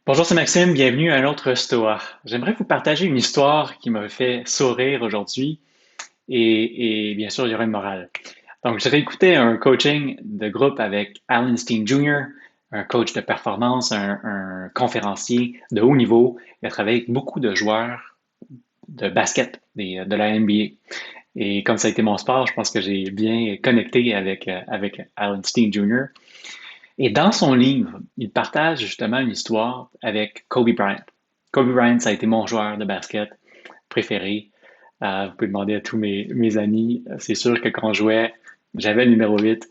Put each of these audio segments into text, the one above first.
Bonjour, c'est Maxime, bienvenue à un autre Stoa. J'aimerais vous partager une histoire qui m'a fait sourire aujourd'hui et bien sûr, il y aura une morale. Donc, j'ai réécouté un coaching de groupe avec Alan Steen Jr., un coach de performance, un conférencier de haut niveau. Il a travaillé avec beaucoup de joueurs de basket de la NBA. Et comme ça a été mon sport, je pense que j'ai bien connecté avec Alan Steen Jr. Et dans son livre, il partage justement une histoire avec Kobe Bryant. Kobe Bryant, ça a été mon joueur de basket préféré. Vous pouvez demander à tous mes amis. C'est sûr que quand on jouait, j'avais le numéro 8.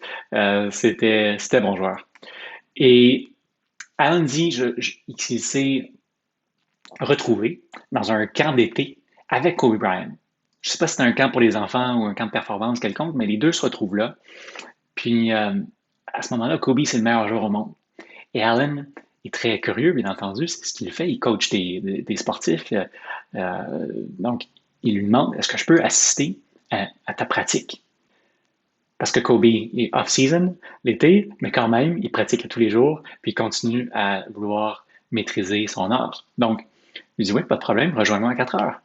C'était mon joueur. Et Alan dit qu'il s'est retrouvé dans un camp d'été avec Kobe Bryant. Je ne sais pas si c'était un camp pour les enfants ou un camp de performance quelconque, mais les deux se retrouvent là. Puis à ce moment-là, Kobe, c'est le meilleur joueur au monde. Et Alan est très curieux, bien entendu, c'est ce qu'il fait. Il coach des sportifs. Donc, il lui demande, est-ce que je peux assister à ta pratique? Parce que Kobe est off-season l'été, mais quand même, il pratique tous les jours, puis il continue à vouloir maîtriser son art. Donc, il dit, oui, pas de problème, rejoins-moi à 4 heures.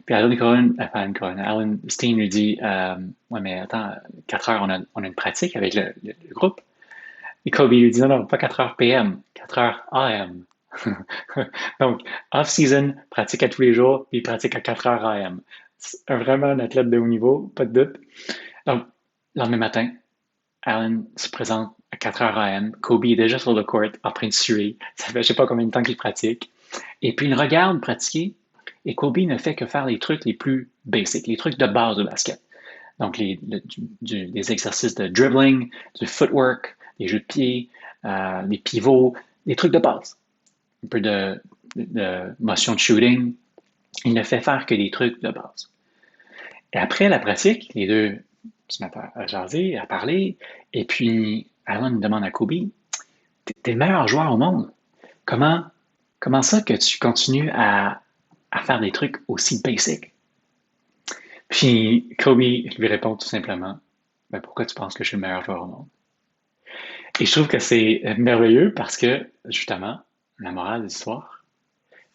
Puis Alan Steen lui dit, ouais, mais attends, 4 heures, on a une pratique avec le groupe. Et Kobe lui dit, non, non, pas 4 heures PM, 4 heures AM. Donc, off-season, pratique à tous les jours, puis pratique à 4 heures AM. C'est vraiment un athlète de haut niveau, pas de doute. Donc, le lendemain matin, Allen se présente à 4 heures AM. Kobe est déjà sur le court, en train de suer. Ça fait je sais pas combien de temps qu'il pratique. Et puis, il regarde pratiquer, et Kobe ne fait que faire les trucs les plus basiques, les trucs de base de basket. Donc, les exercices de dribbling, du footwork, les jeux de pied, les pivots, les trucs de base. Un peu de motion de shooting. Il ne fait faire que des trucs de base. Et après la pratique, les deux se mettent à jaser, à parler, et puis Alan demande à Kobe, t'es le meilleur joueur au monde. Comment, comment ça que tu continues à faire des trucs aussi basiques? Puis Kobe lui répond tout simplement, ben pourquoi tu penses que je suis le meilleur joueur au monde? Et je trouve que c'est merveilleux parce que, justement, la morale de l'histoire,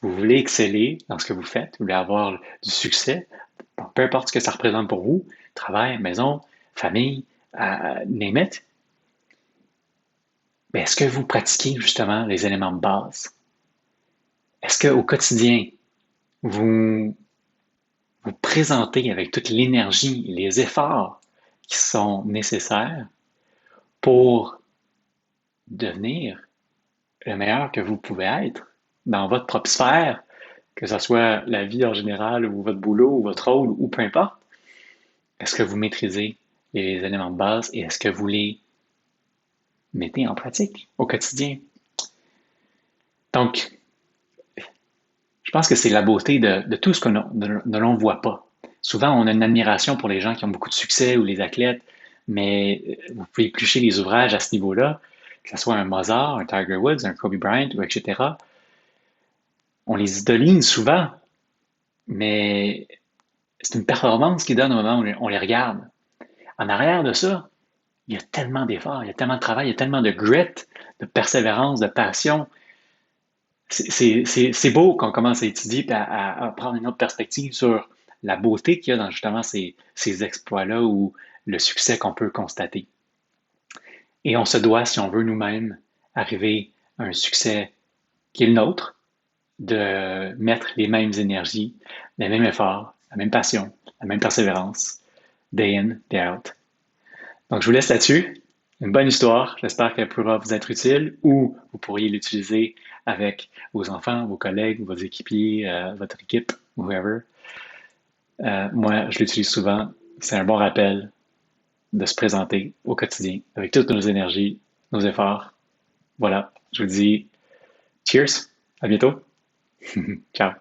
vous voulez exceller dans ce que vous faites, vous voulez avoir du succès, peu importe ce que ça représente pour vous, travail, maison, famille, name it, mais est-ce que vous pratiquez justement les éléments de base? Est-ce qu'au quotidien, vous vous présentez avec toute l'énergie et les efforts qui sont nécessaires pour devenir le meilleur que vous pouvez être dans votre propre sphère, que ce soit la vie en général ou votre boulot ou votre rôle ou peu importe? Est-ce que vous maîtrisez les éléments de base et est-ce que vous les mettez en pratique au quotidien? Donc, je pense que c'est la beauté de tout ce que l'on ne voit pas. Souvent, on a une admiration pour les gens qui ont beaucoup de succès ou les athlètes, mais vous pouvez éplucher les ouvrages à ce niveau-là, que ce soit un Mozart, un Tiger Woods, un Kobe Bryant, ou etc. On les idolise souvent, mais c'est une performance qu'ils donnent au moment où on les regarde. En arrière de ça, il y a tellement d'efforts, il y a tellement de travail, il y a tellement de grit, de persévérance, de passion. C'est beau qu'on commence à étudier et à prendre une autre perspective sur la beauté qu'il y a dans justement ces exploits-là ou le succès qu'on peut constater. Et on se doit, si on veut nous-mêmes arriver à un succès qui est le nôtre, de mettre les mêmes énergies, les mêmes efforts, la même passion, la même persévérance, day in, day out. Donc, je vous laisse là-dessus. Une bonne histoire. J'espère qu'elle pourra vous être utile ou vous pourriez l'utiliser avec vos enfants, vos collègues, vos équipiers, votre équipe, whoever. Moi, je l'utilise souvent. C'est un bon rappel de se présenter au quotidien avec toutes nos énergies, nos efforts. Voilà. Je vous dis cheers. À bientôt. Ciao.